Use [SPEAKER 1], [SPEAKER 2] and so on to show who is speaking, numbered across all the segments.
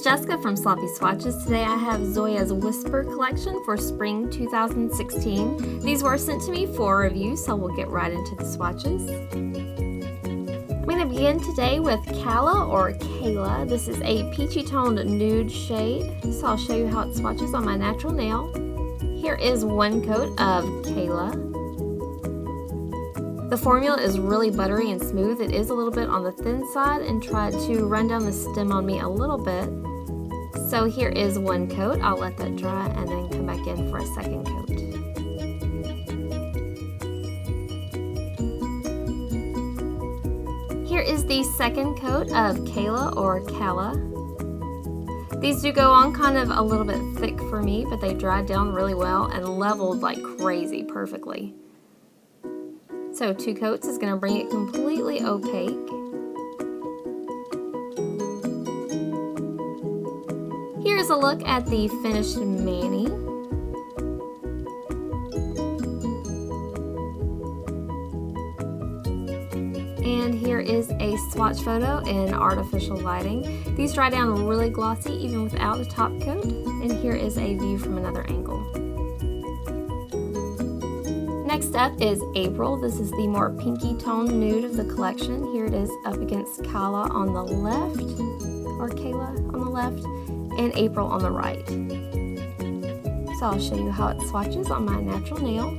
[SPEAKER 1] Jessica from Sloppy Swatches. Today I have Zoya's Whisper collection for spring 2016. These were sent to me for review, so we'll get right into the swatches. I'm going to begin today with Kayla or Kayla. This is a peachy toned nude shade, so I'll show you how it swatches on my natural nail. Here is one coat of Kayla. The formula is really buttery and smooth. It is a little bit on the thin side and tried to run down the stem on me a little bit. So here is one coat. I'll let that dry and then come back in for a second coat. Here is the second coat of Kayla or Kala. These do go on kind of a little bit thick for me, but they dried down really well and leveled like crazy perfectly. So 2 coats is going to bring it completely opaque. Here's a look at the finished mani. And here is a swatch photo in artificial lighting. These dry down really glossy even without a top coat. And here is a view from another angle. Next up is April. This is the more pinky toned nude of the collection. Here it is up against Kayla on the left, or Kayla on the left, and April on the right. So I'll show you how it swatches on my natural nail.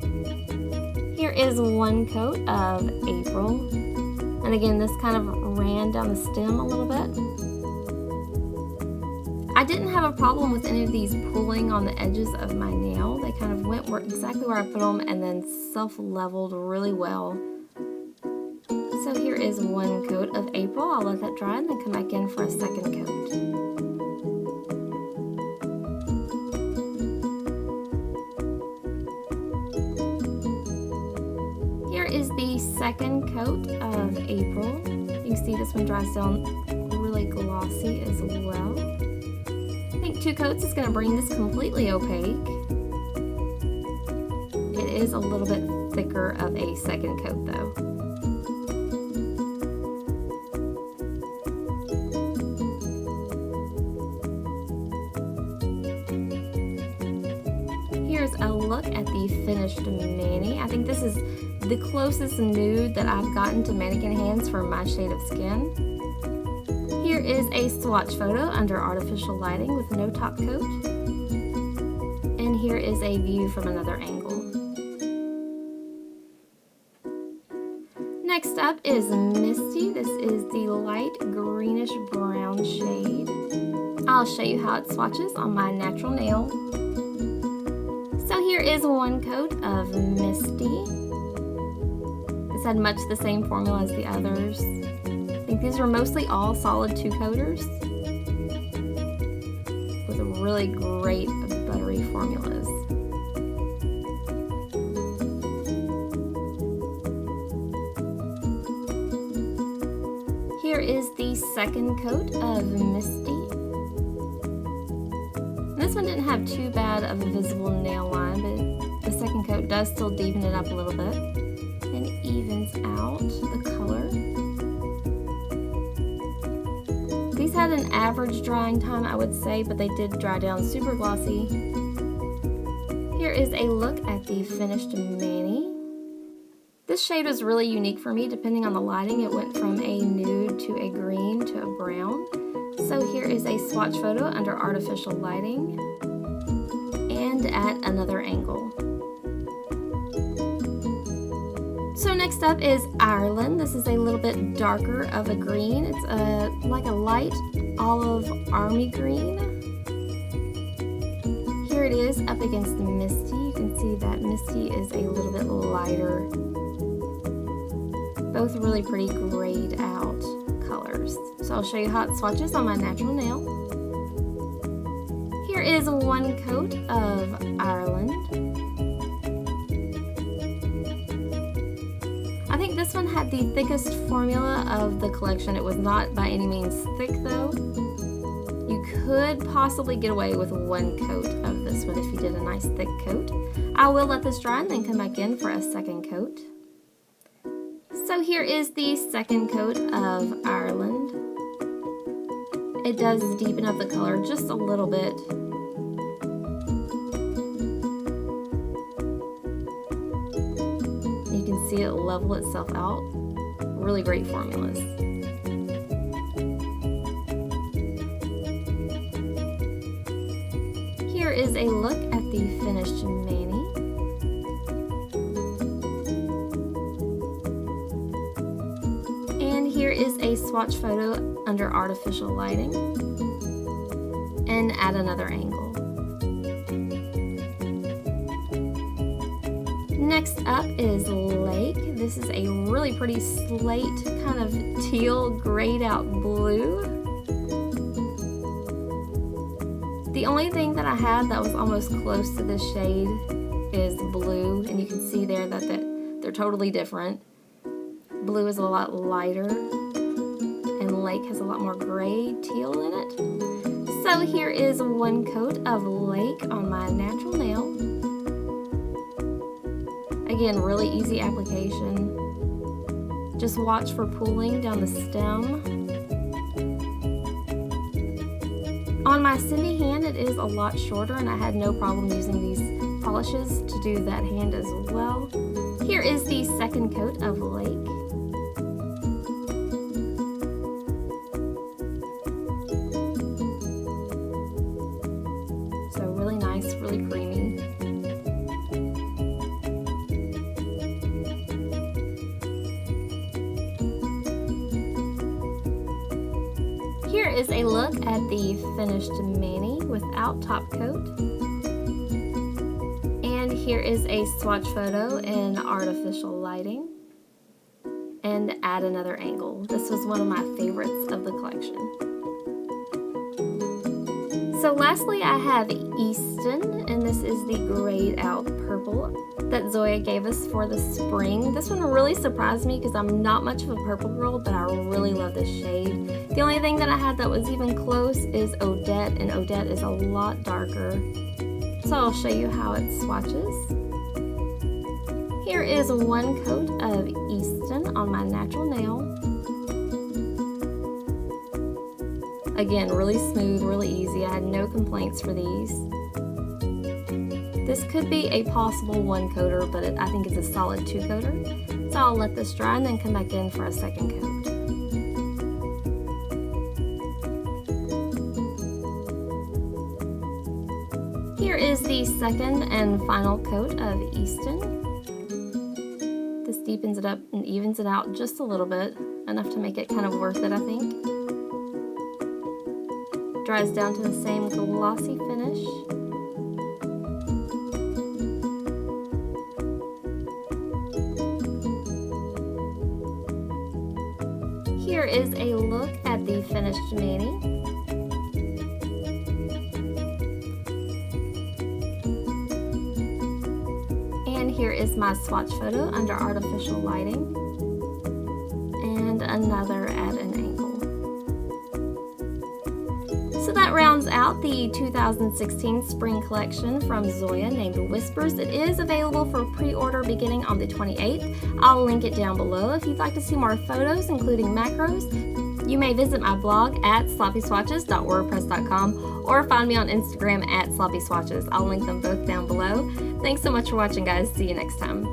[SPEAKER 1] Here is one coat of April. And again, this kind of ran down the stem a little bit. I didn't have a problem with any of these pulling on the edges of my nail. They kind of went exactly where I put them and then self-leveled really well. So here is one coat of April. I'll let that dry and then come back in for a second coat. Here is the second coat of April. You can see this one dries down really glossy as well. I think 2 coats is going to bring this completely opaque. It is a little bit thicker of a second coat though. Here's a look at the finished mani. I think this is the closest nude that I've gotten to mannequin hands for my shade of skin. Here is a swatch photo under artificial lighting with no top coat. And here is a view from another angle. Next up is Misti. This is the light greenish brown shade. I'll show you how it swatches on my natural nail. So here is one coat of Misti. This had much the same formula as the others. I think these were mostly all solid 2-coaters with really great buttery formulas. Here is the second coat of Misti. This one didn't have too bad of a visible nail line, but the second coat does still deepen it up a little bit and evens out the color. These had an average drying time, I would say, but they did dry down super glossy. Here is a look at the finished mani. This shade was really unique for me. Depending on the lighting, it went from a nude to a green to a brown. So here is a swatch photo under artificial lighting and at another angle. So next up is Ireland. This is a little bit darker of a green. It's like a light olive army green. Here it is up against Misti. You can see that Misti is a little bit lighter. Both really pretty grayed out colors. So I'll show you how it swatches on my natural nail. Here is one coat of Ireland. I think this one had the thickest formula of the collection. It was not by any means thick though. You could possibly get away with 1 coat of this one if you did a nice thick coat. I will let this dry and then come back in for a second coat. So here is the second coat of Ireland. It does deepen up the color just a little bit. You can see it level itself out. Really great formulas. Here is a look at the finished mani. And here is a swatch photo under artificial lighting. And at another angle. Next up is Lake. This is a really pretty slate, kind of teal, grayed out blue. The only thing that I had that was almost close to this shade is blue, and you can see there that they're totally different. Blue is a lot lighter, and Lake has a lot more gray teal in it. So here is one coat of Lake on my natural nail. Again, really easy application. Just watch for pooling down the stem. On my Cindy hand, it is a lot shorter, and I had no problem using these polishes to do that hand as well. Here is the second coat of Lake. So really nice, really creamy. Here is a look at the finished mani without top coat. And here is a swatch photo in artificial lighting. And at another angle. This was one of my favorites of the collection. So lastly, I have Easton, and this is the grayed out purple that Zoya gave us for the spring. This one really surprised me because I'm not much of a purple girl, but I really love this shade. The only thing that I had that was even close is Odette, and Odette is a lot darker. So I'll show you how it swatches. Here is one coat of Easton on my natural nail. Again, really smooth, really easy. I had no complaints for these. This could be a possible one coater, but I think it's a solid two coater. So I'll let this dry and then come back in for a second coat. Here is the second and final coat of Easton. This deepens it up and evens it out just a little bit, enough to make it kind of worth it, I think. Dries down to the same glossy finish. Here is a look at the finished mani. And here is my swatch photo under artificial lighting. And another at an angle. So that rounds out the 2016 spring collection from Zoya named Whispers. It is available for pre-order beginning on the 28th. I'll link it down below. If you'd like to see more photos, including macros, you may visit my blog at sloppyswatches.wordpress.com or find me on Instagram at sloppyswatches. I'll link them both down below. Thanks so much for watching, guys. See you next time.